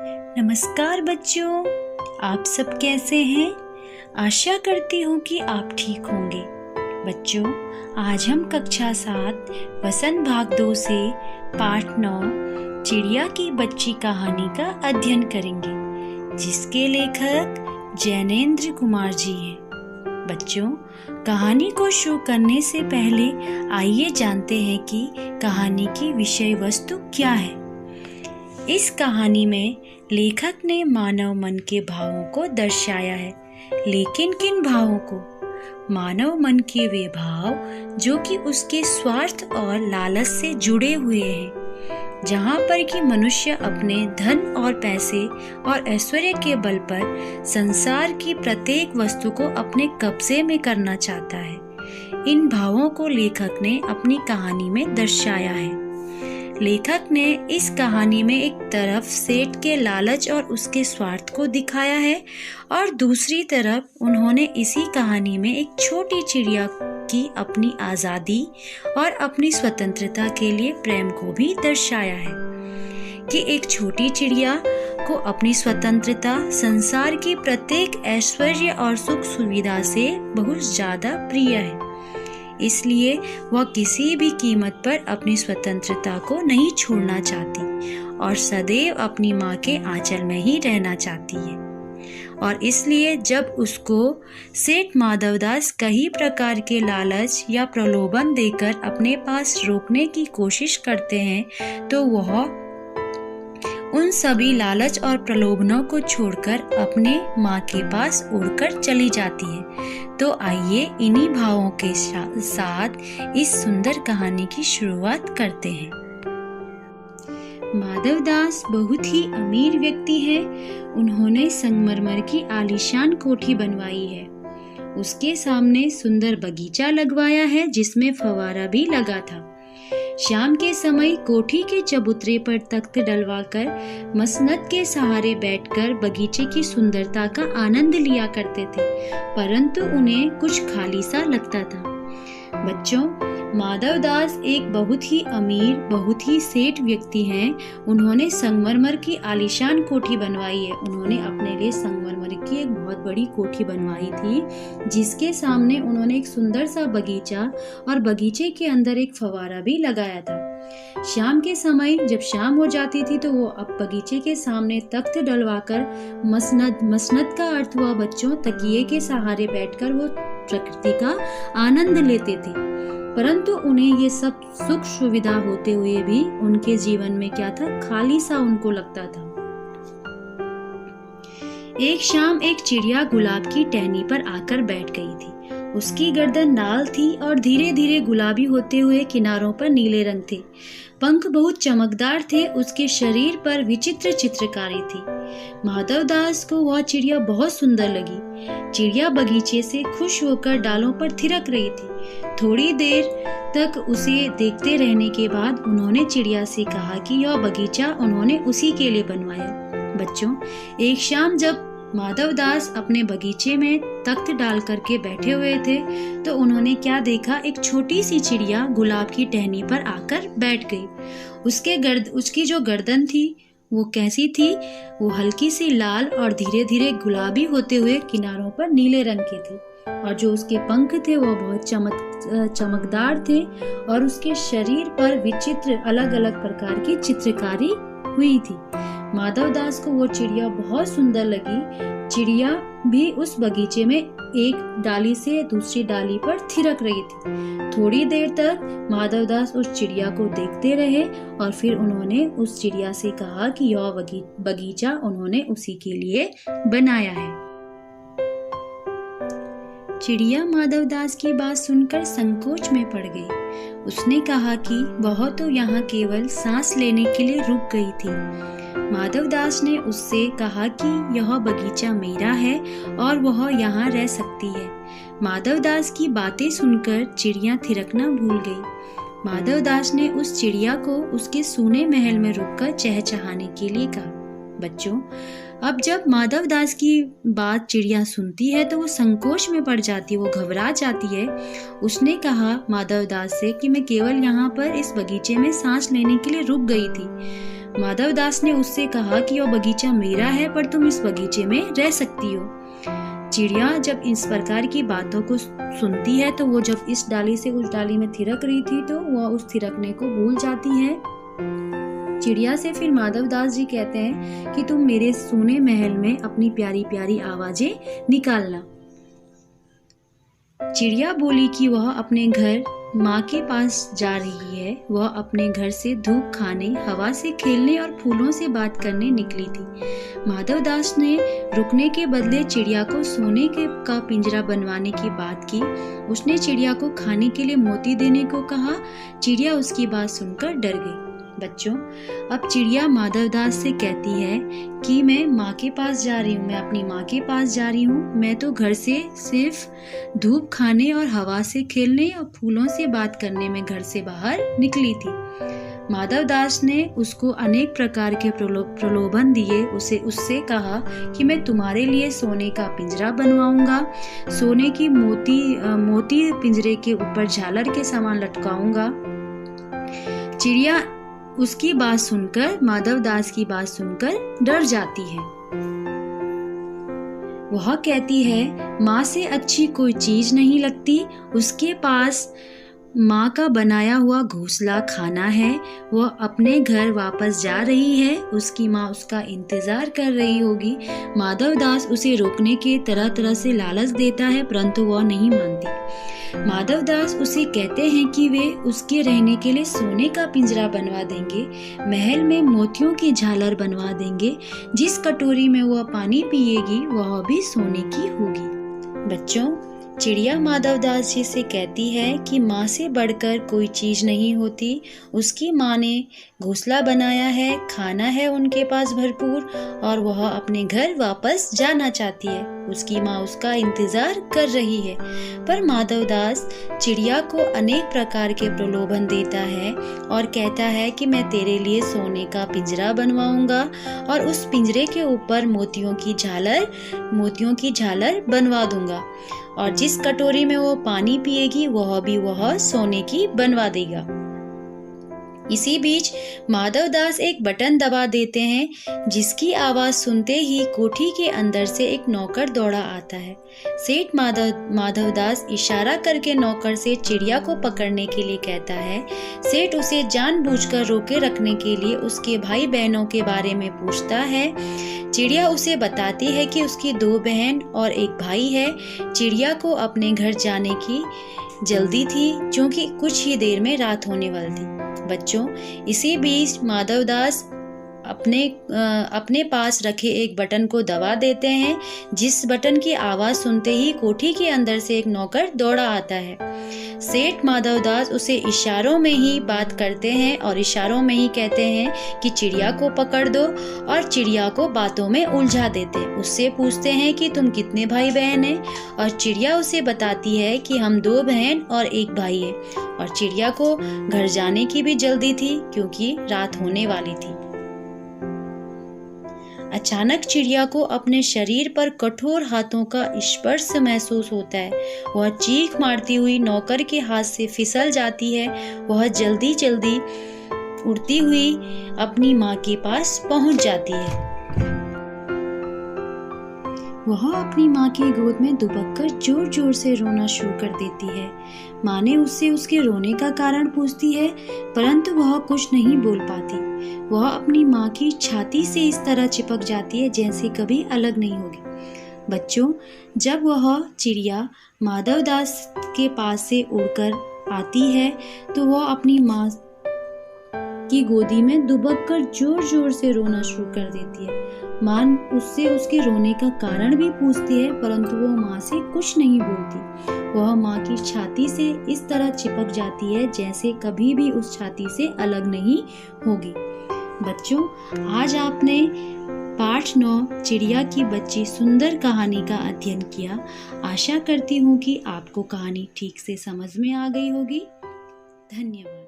नमस्कार बच्चों, आप सब कैसे हैं? आशा करती हूँ कि आप ठीक होंगे। बच्चों, आज हम कक्षा 7 वसंत भाग 2 से पाठ 9 चिड़िया की बच्ची कहानी का अध्ययन करेंगे, जिसके लेखक जैनेन्द्र कुमार जी हैं। बच्चों, कहानी को शुरू करने से पहले आइए जानते हैं कि कहानी की विषय वस्तु क्या है। इस कहानी में लेखक ने मानव मन के भावों को दर्शाया है, लेकिन किन भावों को? मानव मन के वे भाव जो कि उसके स्वार्थ और लालच से जुड़े हुए हैं, जहाँ पर कि मनुष्य अपने धन और पैसे और ऐश्वर्य के बल पर संसार की प्रत्येक वस्तु को अपने कब्जे में करना चाहता है। इन भावों को लेखक ने अपनी कहानी में दर्शाया है। लेखक ने इस कहानी में एक तरफ सेठ के लालच और उसके स्वार्थ को दिखाया है और दूसरी तरफ उन्होंने इसी कहानी में एक छोटी चिड़िया की अपनी आज़ादी और अपनी स्वतंत्रता के लिए प्रेम को भी दर्शाया है कि एक छोटी चिड़िया को अपनी स्वतंत्रता संसार की प्रत्येक ऐश्वर्य और सुख सुविधा से बहुत ज़्यादा प्रिय है। इसलिए वह किसी भी कीमत पर अपनी स्वतंत्रता को नहीं छोड़ना चाहती और सदैव अपनी माँ के आंचल में ही रहना चाहती है। और इसलिए जब उसको सेठ माधवदास कई प्रकार के लालच या प्रलोभन देकर अपने पास रोकने की कोशिश करते हैं, तो वह उन सभी लालच और प्रलोभनों को छोड़कर अपने माँ के पास उड़कर चली जाती है। तो आइए इन्हीं भावों के साथ इस सुंदर कहानी की शुरुआत करते हैं। माधवदास बहुत ही अमीर व्यक्ति है। उन्होंने संगमरमर की आलीशान कोठी बनवाई है। उसके सामने सुंदर बगीचा लगवाया है, जिसमें फव्वारा भी लगा था। शाम के समय कोठी के चबूतरे पर तख्त डलवाकर मसनद के सहारे बैठकर बगीचे की सुंदरता का आनंद लिया करते थे, परंतु उन्हें कुछ खाली सा लगता था। बच्चों, माधवदास एक बहुत ही अमीर, बहुत ही सेठ व्यक्ति हैं। उन्होंने संगमरमर की आलीशान कोठी बनवाई है। उन्होंने अपने लिए संगमरमर की एक बहुत बड़ी कोठी बनवाई थी, जिसके सामने उन्होंने एक सुंदर सा बगीचा और बगीचे के अंदर एक फव्वारा भी लगाया था। शाम के समय जब शाम हो जाती थी तो वो अब बगीचे के सामने तख्त डलवाकर मसनद का अर्थ हुआ बच्चों तकिए के सहारे बैठकर वो प्रकृति का आनंद लेते थे। परंतु उन्हें ये सब सुख सुविधा होते हुए भी उनके जीवन में क्या था, खाली सा उनको लगता था। एक शाम एक चिड़िया गुलाब की टहनी पर आकर बैठ गई थी। उसकी गर्दन लाल थी और धीरे धीरे गुलाबी होते हुए किनारों पर नीले रंग थे। पंख बहुत चमकदार थे। उसके शरीर पर विचित्र चित्रकारी थी। माधवदास को वह चिड़िया बहुत सुंदर लगी। चिड़िया बगीचे से खुश होकर डालों पर थिरक रही थी। थोड़ी देर तक उसे देखते रहने के बाद उन्होंने चिड़िया से कहा कि यह बगीचा उन्होंने उसी के लिए बनवाया। बच्चों, एक शाम जब माधवदास अपने बगीचे में तख्त डाल करके बैठे हुए थे, तो उन्होंने क्या देखा, एक छोटी सी चिड़िया गुलाब की टहनी पर आकर बैठ गई। उसकी जो गर्दन थी वो कैसी थी, वो हल्की सी लाल और धीरे धीरे गुलाबी होते हुए किनारों पर नीले रंग की थी। और जो उसके पंख थे वो बहुत चमकदार थे और उसके शरीर पर विचित्र अलग अलग प्रकार की चित्रकारी हुई थी। माधवदास को वो चिड़िया बहुत सुंदर लगी। चिड़िया भी उस बगीचे में एक डाली से दूसरी डाली पर थिरक रही थी। थोड़ी देर तक माधवदास उस चिड़िया को देखते रहे और फिर उन्होंने उस चिड़िया से कहा कि यह बगीचा उन्होंने उसी के लिए बनाया है। चिड़िया माधवदास की बात सुनकर संकोच में पड़ गई। उसने कहा कि वह तो यहाँ केवल सांस लेने के लिए रुक गई थी। माधवदास ने उससे कहा कि यह बगीचा मेरा है और वह यहाँ रह सकती है। माधवदास की बातें सुनकर चिड़िया थिरकना भूल गई। माधवदास ने उस चिड़िया को उसके सूने महल में रुककर चहचहाने के लिए कहा। बच्चों, अब जब माधवदास की बात चिड़िया सुनती है तो वो संकोच में पड़ जाती है, वो घबरा जाती है। उसने कहा माधवदास से कि मैं केवल यहाँ पर इस बगीचे में सांस लेने के लिए रुक गई थी। माधवदास ने उससे कहा कि यह बगीचा मेरा है, पर तुम इस बगीचे में रह सकती हो। चिड़िया जब इस प्रकार की बातों को सुनती है तो वो जब इस डाली से उस डाली में थिरक रही थी तो वह उस थिरकने को भूल जाती है। चिड़िया से फिर माधवदास जी कहते हैं कि तुम मेरे सोने महल में अपनी प्यारी प्यारी आवाजें निकालना। चिड़िया बोली कि वह अपने घर माँ के पास जा रही है। वह अपने घर से धूप खाने, हवा से खेलने और फूलों से बात करने निकली थी। माधवदास ने रुकने के बदले चिड़िया को सोने का पिंजरा बनवाने की बात की। उसने चिड़िया को खाने के लिए मोती देने को कहा। चिड़िया उसकी बात सुनकर डर गई। बच्चों, अब चिड़िया माधवदास से कहती है कि मैं माँ के पास जा रही हूँ, मैं अपनी माँ के पास जा रही हूँ। मैं तो घर से सिर्फ धूप खाने और हवा से खेलने और फूलों से बात करने में घर से बाहर निकली थी। माधवदास ने उसको अनेक प्रकार के प्रलोभन दिए। उससे कहा कि मैं तुम्हारे लिए सोने का पिंजरा बनवाऊंगा, सोने की मोती पिंजरे के ऊपर झालर के समान लटकाऊंगा। चिड़िया उसकी बात सुनकर, माधवदास की बात सुनकर डर जाती है। वह कहती है, माँ से अच्छी कोई चीज नहीं लगती। उसके पास माँ का बनाया हुआ घोंसला खाना है। वह अपने घर वापस जा रही है। उसकी माँ उसका इंतजार कर रही होगी। माधवदास उसे रोकने के तरह तरह से लालच देता है, परंतु वह नहीं मानती। माधवदास उसे कहते हैं कि वे उसके रहने के लिए सोने का पिंजरा बनवा देंगे, महल में मोतियों की झालर बनवा देंगे। जिस कटोरी में वह पानी पिएगी वह भी सोने की होगी। बच्चों, चिड़िया माधवदास जी से कहती है कि माँ से बढ़कर कोई चीज नहीं होती। उसकी माँ ने घोंसला बनाया है, खाना है उनके पास भरपूर और वह अपने घर वापस जाना चाहती है। उसकी माँ उसका इंतजार कर रही है। पर माधवदास चिड़िया को अनेक प्रकार के प्रलोभन देता है और कहता है कि मैं तेरे लिए सोने का पिंजरा बनवाऊंगा और उस पिंजरे के ऊपर मोतियों की झालर बनवा दूंगा और जिस कटोरी में वो पानी पिएगी वह सोने की बनवा देगा। इसी बीच माधवदास एक बटन दबा देते हैं, जिसकी आवाज सुनते ही कोठी के अंदर से एक नौकर दौड़ा आता है। सेठ माधवदास इशारा करके नौकर से चिड़िया को पकड़ने के लिए कहता है। सेठ उसे जानबूझकर रोके रखने के लिए उसके भाई बहनों के बारे में पूछता है। चिड़िया उसे बताती है कि उसकी 2 बहन और एक भाई है। चिड़िया को अपने घर जाने की जल्दी थी, क्योंकि कुछ ही देर में रात होने वाली थी। बच्चों, इसी बीच माधवदास अपने पास रखे एक बटन को दबा देते हैं, जिस बटन की आवाज सुनते ही कोठी के अंदर से एक नौकर दौड़ा आता है। सेठ माधवदास उसे इशारों में ही बात करते हैं और इशारों में ही कहते हैं कि चिड़िया को पकड़ दो और चिड़िया को बातों में उलझा देते। उससे पूछते हैं कि तुम कितने भाई बहन हैं और चिड़िया उसे बताती है कि हम 2 बहन और 1 भाई है और चिड़िया को घर जाने की भी जल्दी थी, क्योंकि रात होने वाली थी। अचानक चिड़िया को अपने शरीर पर कठोर हाथों का स्पर्श महसूस होता है। वह चीख मारती हुई नौकर के हाथ से फिसल जाती है। वह जल्दी जल्दी उड़ती हुई अपनी माँ के पास पहुंच जाती है। वह अपनी माँ की गोद में दुबककर जोर जोर से रोना शुरू कर देती है। माँ ने उससे उसके रोने का कारण पूछती है, परंतु वह कुछ नहीं बोल पाती। वह अपनी माँ की छाती से इस तरह चिपक जाती है जैसे कभी अलग नहीं होगी। बच्चों, जब वह चिड़िया माधवदास के पास से उड़कर आती है तो वह अपनी माँ की गोदी में दुबककर जोर जोर से रोना शुरू कर देती है। माँ उससे उसके रोने का कारण भी पूछती है, परंतु वह माँ से कुछ नहीं बोलती। वह माँ की छाती से इस तरह चिपक जाती है जैसे कभी भी उस छाती से अलग नहीं होगी। बच्चों, आज आपने पाठ 9 चिड़िया की बच्ची सुंदर कहानी का अध्ययन किया। आशा करती हूँ कि आपको कहानी ठीक से समझ में आ गई होगी। धन्यवाद।